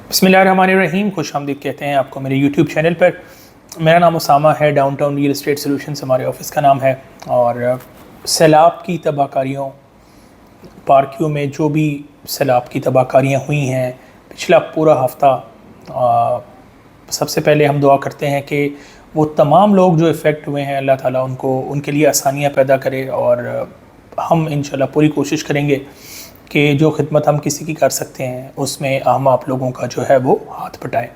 बिस्मिल्लाहिर्रहमानिर्रहीम। खुश आमदीद कहते हैं आपको मेरे यूट्यूब चैनल पर। मेरा नाम उसामा है, डाउनटाउन रियल एस्टेट सॉल्यूशंस हमारे ऑफिस का नाम है। और सैलाब की तबाहकारियों, पार्कियों में जो भी सैलाब की तबाहकारियाँ हुई हैं पिछला पूरा हफ़्ता, सबसे पहले हम दुआ करते हैं कि वो तमाम लोग जो इफ़ेक्ट हुए हैं अल्लाह ताला उनको उनके लिए आसानियाँ पैदा करे। और हम इंशाल्लाह पूरी कोशिश करेंगे कि जो खिदमत हम किसी की कर सकते हैं उसमें हम आप लोगों का जो है वो हाथ बटाएं।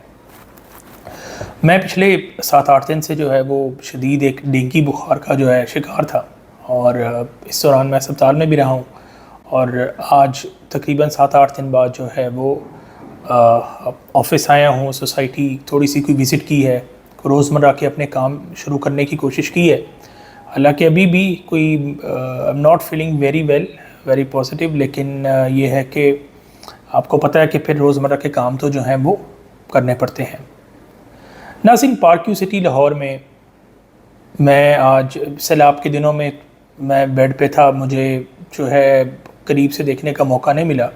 मैं पिछले 7-8 दिन से जो है वो शदीद एक डेंगू बुखार का जो है शिकार था, और इस दौरान मैं अस्पताल में भी रहा हूँ। और आज तकरीबन 7-8 दिन बाद जो है वो ऑफ़िस आया हूँ। सोसाइटी थोड़ी सी कोई विज़िट की है, रोज़मर्रा के अपने काम शुरू करने की कोशिश की है। हालांकि अभी भी कोई I am not feeling very positive, लेकिन ये है कि आपको पता है कि फिर रोज़मर्रा के काम तो जो हैं वो करने पड़ते हैं। नाज़रीन, पार्क यू सिटी लाहौर में मैं आज सैलाब के दिनों में मैं बेड पे था, मुझे जो है करीब से देखने का मौका नहीं मिला।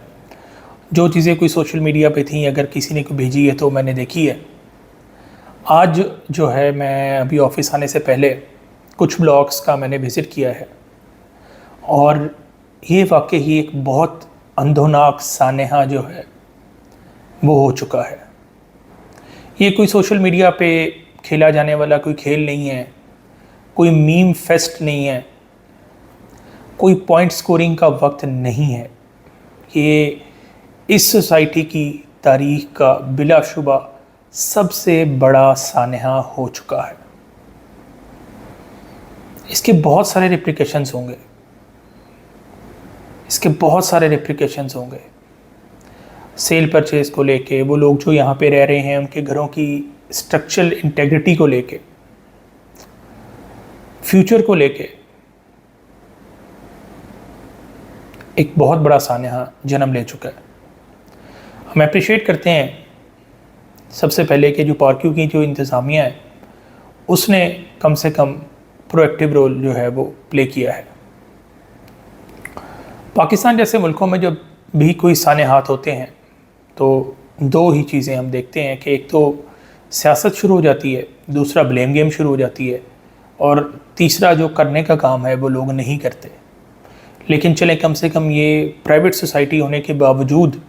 जो चीज़ें कोई सोशल मीडिया पे थी, अगर किसी ने कोई भेजी है तो मैंने देखी है। आज जो है मैं अभी ऑफ़िस आने से पहले कुछ ब्लॉग्स का मैंने विज़िट किया है, और ये वाकई ही एक बहुत अंधोनाक सानेहा जो है वो हो चुका है। ये कोई सोशल मीडिया पे खेला जाने वाला कोई खेल नहीं है, कोई मीम फेस्ट नहीं है, कोई पॉइंट स्कोरिंग का वक्त नहीं है। ये इस सोसाइटी की तारीख का बिलाशुबा सबसे बड़ा सानेहा हो चुका है। इसके बहुत सारे रिप्लिकेशंस होंगे, सेल परचेज़ को लेके, वो लोग जो यहाँ पे रह रहे हैं उनके घरों की स्ट्रक्चरल इंटेग्रिटी को लेके, फ्यूचर को लेके एक बहुत बड़ा सानेहा जन्म ले चुका है। हम अप्रिशिएट करते हैं सबसे पहले कि जो पार्कियों की जो इंतज़ामिया है उसने कम से कम प्रोएक्टिव रोल जो है वो प्ले किया है। पाकिस्तान जैसे मुल्कों में जब भी कोई सानेहात होते हैं तो दो ही चीज़ें हम देखते हैं कि एक तो सियासत शुरू हो जाती है, दूसरा ब्लेम गेम शुरू हो जाती है, और तीसरा जो करने का काम है वो लोग नहीं करते। लेकिन चलें, कम से कम ये प्राइवेट सोसाइटी होने के बावजूद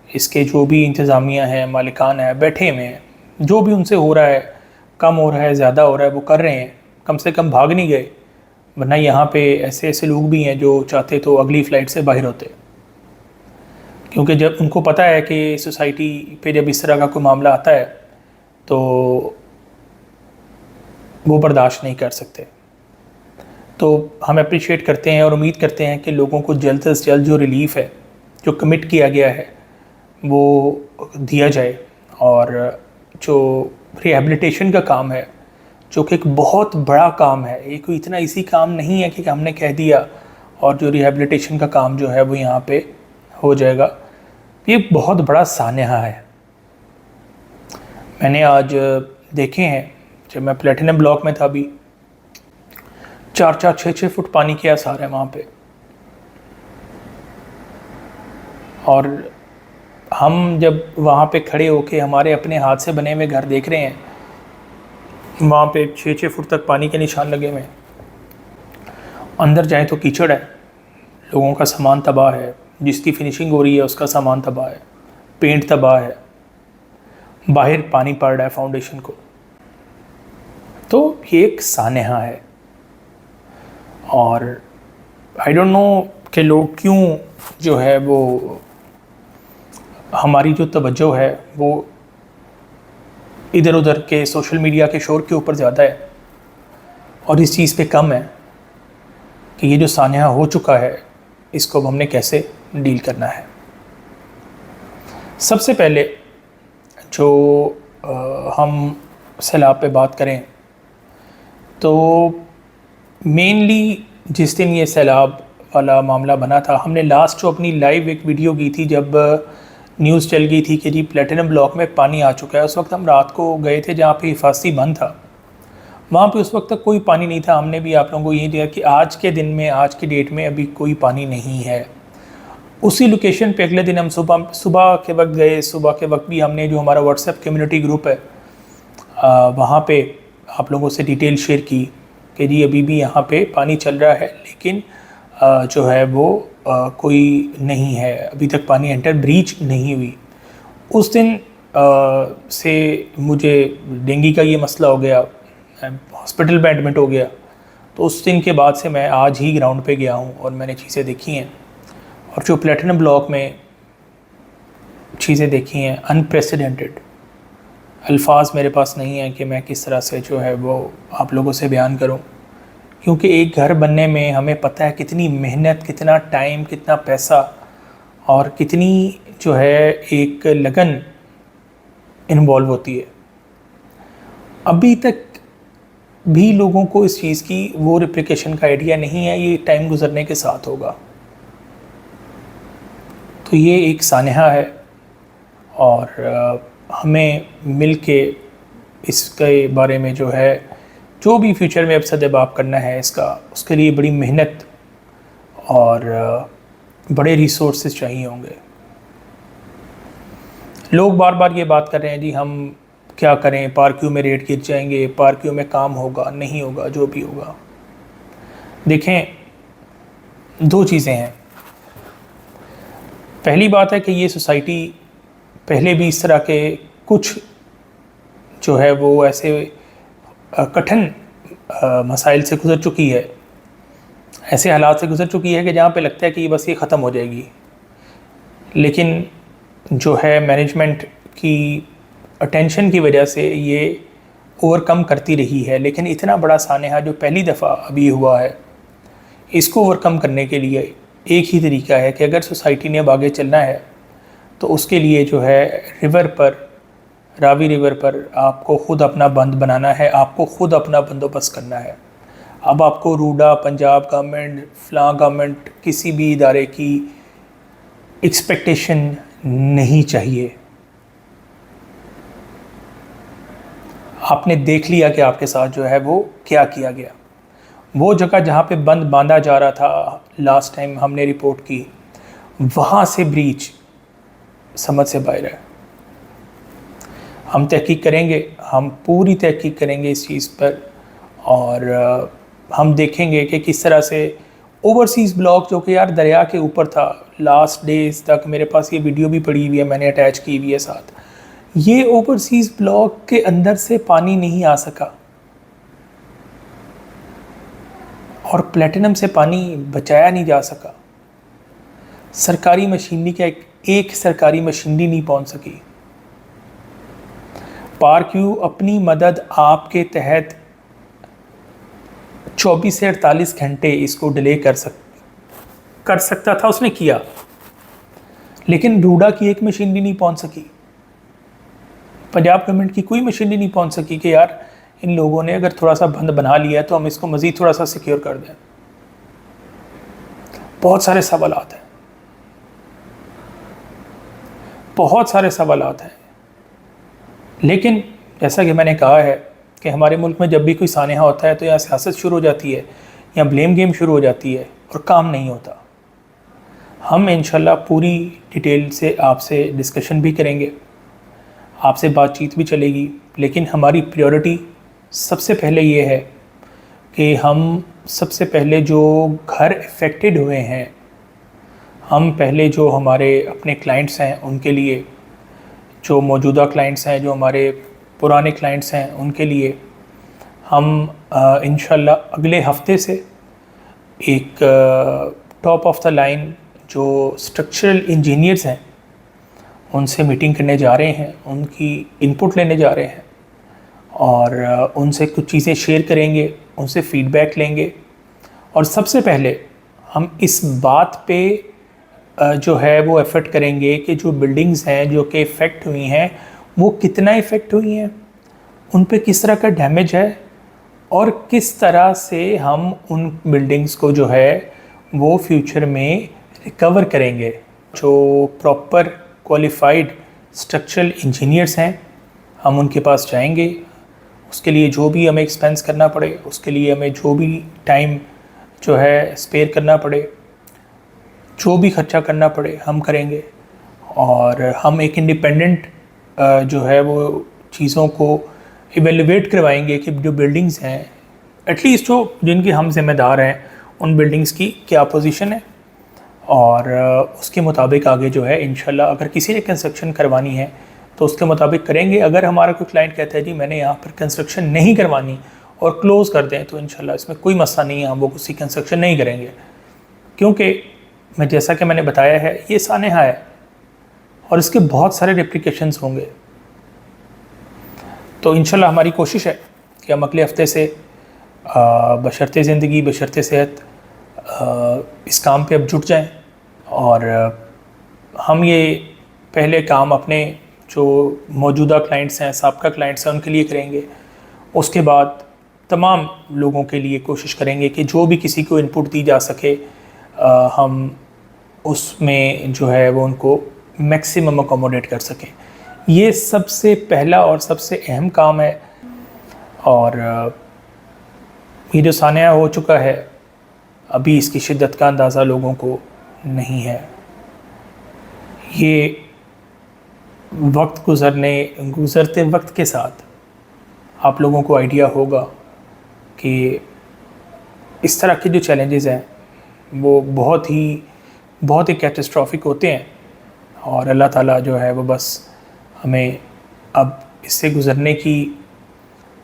इसके जो भी इंतज़ामिया है, मालिकान है, बैठे हुए हैं, जो भी उनसे हो रहा है, कम हो रहा है, ज़्यादा हो रहा है, वो कर रहे हैं। कम से कम भाग नहीं गए, वरना यहाँ पे ऐसे ऐसे लोग भी हैं जो चाहते तो अगली फ़्लाइट से बाहर होते, क्योंकि जब उनको पता है कि सोसाइटी पे जब इस तरह का कोई मामला आता है तो वो बर्दाश्त नहीं कर सकते। तो हम अप्रिशिएट करते हैं और उम्मीद करते हैं कि लोगों को जल्द से जल्द जो रिलीफ़ है, जो कमिट किया गया है, वो दिया जाए। और जो रिहैबिलिटेशन का काम है, जो कि एक बहुत बड़ा काम है, ये कोई इतना इसी काम नहीं है कि हमने कह दिया और जो रिहैबिलिटेशन का काम जो है वो यहाँ पे हो जाएगा। ये बहुत बड़ा सानेहा है। मैंने आज देखे हैं, जब मैं प्लेटिनम ब्लॉक में था, अभी 4-4, 6-6 फुट पानी के आसार है वहाँ पे। और हम जब वहाँ पे खड़े होके हमारे अपने हाथ से बने हुए घर देख रहे हैं, वहाँ पे 6-6 फुट तक पानी के निशान लगे हुए हैं। अंदर जाएं तो कीचड़ है, लोगों का सामान तबाह है, जिसकी फिनिशिंग हो रही है उसका सामान तबाह है, पेंट तबाह है, बाहर पानी पड़ रहा है फाउंडेशन को। तो ये एक सानेहा है। और आई डोंट नो कि लोग क्यों जो है वो, हमारी जो तवज्जो है वो इधर उधर के सोशल मीडिया के शोर के ऊपर ज़्यादा है और इस चीज़ पे कम है कि ये जो सानेहा हो चुका है इसको अब हमने कैसे डील करना है। सबसे पहले जो हम सैलाब पे बात करें तो मेनली जिस दिन ये सैलाब वाला मामला बना था, हमने लास्ट जो अपनी लाइव एक वीडियो की थी जब न्यूज़ चल गई थी कि जी प्लेटिनम ब्लॉक में पानी आ चुका है। उस वक्त हम रात को गए थे जहाँ पे हिफाजती बंद था, वहाँ पे उस वक्त तक कोई पानी नहीं था। हमने भी आप लोगों को ये दिया कि आज के दिन में, आज की डेट में अभी कोई पानी नहीं है। उसी लोकेशन पे अगले दिन हम सुबह के वक्त गए। सुबह के वक्त भी हमने जो हमारा व्हाट्सएप कम्युनिटी ग्रुप है वहाँ पे आप लोगों से डिटेल शेयर की कि जी अभी भी यहाँ पे पानी चल रहा है, लेकिन जो है वो कोई नहीं है, अभी तक पानी एंटर ब्रीच नहीं हुई। उस दिन से मुझे डेंगू का ये मसला हो गया, हॉस्पिटल में एडमिट हो गया। तो उस दिन के बाद से मैं आज ही ग्राउंड पे गया हूँ और मैंने चीज़ें देखी हैं, और जो प्लेटिनम ब्लॉक में चीज़ें देखी हैं अनप्रेसिडेंटेड। अल्फाज मेरे पास नहीं है कि मैं किस तरह से जो है वो आप लोगों से बयान करूं, क्योंकि एक घर बनने में हमें पता है कितनी मेहनत, कितना टाइम, कितना पैसा और कितनी जो है एक लगन इन्वॉल्व होती है। अभी तक भी लोगों को इस चीज़ की वो रिप्लिकेशन का आइडिया नहीं है, ये टाइम गुजरने के साथ होगा। तो ये एक सानहा है और हमें मिल के इसके बारे में जो है जो भी फ्यूचर में अब सदबाब करना है इसका, उसके लिए बड़ी मेहनत और बड़े रिसोर्सेज चाहिए होंगे। लोग बार बार ये बात कर रहे हैं जी हम क्या करें, पार्कियों में रेट गिर जाएंगे, पार्कियों में काम होगा नहीं होगा, जो भी होगा। देखें, दो चीज़ें हैं। पहली बात है कि ये सोसाइटी पहले भी इस तरह के कुछ जो है वो ऐसे कठिन मसाइल से गुज़र चुकी है, ऐसे हालात से गुज़र चुकी है कि जहाँ पे लगता है कि बस ये ख़त्म हो जाएगी, लेकिन जो है मैनेजमेंट की अटेंशन की वजह से ये ओवरकम करती रही है। लेकिन इतना बड़ा सानहा जो पहली दफ़ा अभी हुआ है, इसको ओवरकम करने के लिए एक ही तरीका है कि अगर सोसाइटी ने अब आगे चलना है तो उसके लिए जो है रिवर पर, रावी रिवर पर आपको ख़ुद अपना बंद बनाना है, आपको ख़ुद अपना बंदोबस्त करना है। अब आपको रूडा, पंजाब गवर्नमेंट, फ़लाँ गवर्नमेंट, किसी भी इदारे की एक्सपेक्टेशन नहीं चाहिए। आपने देख लिया कि आपके साथ जो है वो क्या किया गया। वो जगह जहाँ पे बंद बांधा जा रहा था, लास्ट टाइम हमने रिपोर्ट की, वहाँ से ब्रीच समझ से बाहर है। हम तहकीक करेंगे, हम पूरी तहकीक करेंगे इस चीज़ पर, और हम देखेंगे कि किस तरह से ओवरसीज़ ब्लॉक जो कि यार दरिया के ऊपर था, लास्ट डेज तक मेरे पास ये वीडियो भी पड़ी हुई है, मैंने अटैच की हुई है साथ। ये ओवरसीज़ ब्लॉक के अंदर से पानी नहीं आ सका और प्लेटिनम से पानी बचाया नहीं जा सका। सरकारी मशीनरी का एक सरकारी मशीनरी नहीं पहुंच सकी। पार्क्यू अपनी मदद आपके तहत 24 से 48 घंटे इसको डिले कर सकता था, उसने किया, लेकिन रूडा की एक मशीनरी नहीं पहुंच सकी, पंजाब गवर्नमेंट की कोई मशीनरी नहीं पहुंच सकी कि यार इन लोगों ने अगर थोड़ा सा बंद बना लिया है तो हम इसको मज़ीद थोड़ा सा सिक्योर कर दें। बहुत सारे सवालात हैं, बहुत सारे सवालात हैं। लेकिन जैसा कि मैंने कहा है कि हमारे मुल्क में जब भी कोई सानहा होता है तो यहाँ सियासत शुरू हो जाती है, या ब्लेम गेम शुरू हो जाती है और काम नहीं होता। हम इंशाल्लाह पूरी डिटेल से आपसे डिस्कशन भी करेंगे, आपसे बातचीत भी चलेगी, लेकिन हमारी प्रायोरिटी सबसे पहले ये है कि हम सबसे पहले जो घर इफ़ेक्टेड हुए हैं, हम पहले जो हमारे अपने क्लाइंट्स हैं उनके लिए, जो मौजूदा क्लाइंट्स हैं, जो हमारे पुराने क्लाइंट्स हैं, उनके लिए हम इंशाल्लाह अगले हफ्ते से एक टॉप ऑफ द लाइन जो स्ट्रक्चरल इंजीनियर्स हैं उनसे मीटिंग करने जा रहे हैं, उनकी इनपुट लेने जा रहे हैं और उनसे कुछ चीज़ें शेयर करेंगे, उनसे फ़ीडबैक लेंगे। और सबसे पहले हम इस बात पे जो है वो एफर्ट करेंगे कि जो बिल्डिंग्स हैं जो कि इफ़ेक्ट हुई हैं वो कितना इफ़ेक्ट हुई हैं, उन पे किस तरह का डैमेज है और किस तरह से हम उन बिल्डिंग्स को जो है वो फ्यूचर में रिकवर करेंगे। जो प्रॉपर क्वालिफाइड स्ट्रक्चरल इंजीनियर्स हैं हम उनके पास जाएंगे, उसके लिए जो भी हमें एक्सपेंस करना पड़े, उसके लिए हमें जो भी टाइम जो है स्पेयर करना पड़े, जो भी खर्चा करना पड़े हम करेंगे, और हम एक इंडिपेंडेंट जो है वो चीज़ों को इवेलुएट करवाएंगे कि जो बिल्डिंग्स हैं, एटलीस्ट जो जिनके हम जिम्मेदार हैं, उन बिल्डिंग्स की क्या पोजीशन है, और उसके मुताबिक आगे जो है इंशाल्लाह अगर किसी ने कंस्ट्रक्शन करवानी है तो उसके मुताबिक करेंगे। अगर हमारा कोई क्लाइंट कहता है जी मैंने यहाँ पर कंस्ट्रक्शन नहीं करवानी और क्लोज़ कर दें, तो इंशाल्लाह इसमें कोई मसला नहीं है, हम वो किसी कंस्ट्रक्शन नहीं करेंगे, क्योंकि मैं जैसा कि मैंने बताया है ये सानेहा है और इसके बहुत सारे रेप्लिकेशंस होंगे। तो इंशाल्लाह हमारी कोशिश है कि हम अगले हफ्ते से बशर्ते ज़िंदगी बशर्ते सेहत इस काम पे अब जुट जाएं, और हम ये पहले काम अपने जो मौजूदा क्लाइंट्स हैं, साबका क्लाइंट्स हैं, उनके लिए करेंगे। उसके बाद तमाम लोगों के लिए कोशिश करेंगे कि जो भी किसी को इनपुट दी जा सके हम उसमें जो है वो उनको मैक्सिमम अकोमोडेट कर सकें। ये सबसे पहला और सबसे अहम काम है, और ये जो सानिया हो चुका है अभी इसकी शिद्दत का अंदाज़ा लोगों को नहीं है। ये वक्त गुज़रते वक्त के साथ आप लोगों को आइडिया होगा कि इस तरह के जो चैलेंजेस हैं वो बहुत ही कैटास्ट्रॉफिक होते हैं, और अल्लाह ताला जो है वो बस हमें अब इससे गुज़रने की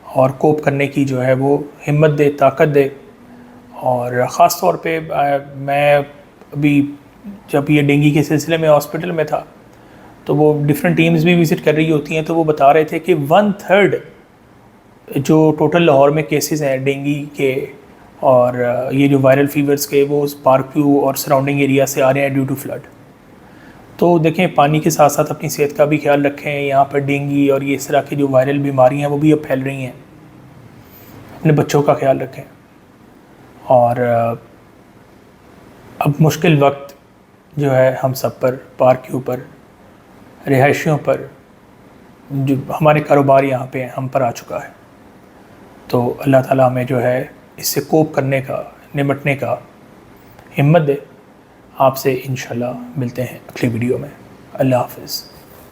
और कोप करने की जो है वो हिम्मत दे, ताकत दे। और ख़ास तौर पे मैं अभी जब ये डेंगू के सिलसिले में हॉस्पिटल में था तो वो डिफरेंट टीम्स भी विज़िट कर रही होती हैं, तो वो बता रहे थे कि 1/3 जो टोटल लाहौर में केसेस हैं डेंगू के और ये जो वायरल फीवर्स के, वो पार्क व्यू और सराउंडिंग एरिया से आ रहे हैं ड्यू टू फ्लड। तो देखें, पानी के साथ साथ अपनी सेहत का भी ख्याल रखें। यहाँ पर डेंगू और ये इस तरह की जो वायरल बीमारियाँ हैं वो भी अब फैल रही हैं। अपने बच्चों का ख्याल रखें। और अब मुश्किल वक्त जो है हम सब पर, पार्क के ऊपर, रिहायशियों पर, जो हमारे कारोबार यहाँ पे हम पर आ चुका है। तो अल्लाह ताला हमें जो है इससे कोप करने का, निपटने का हिम्मत दे। आपसे इंशाल्लाह मिलते हैं अगली वीडियो में। अल्लाह हाफ़िज़।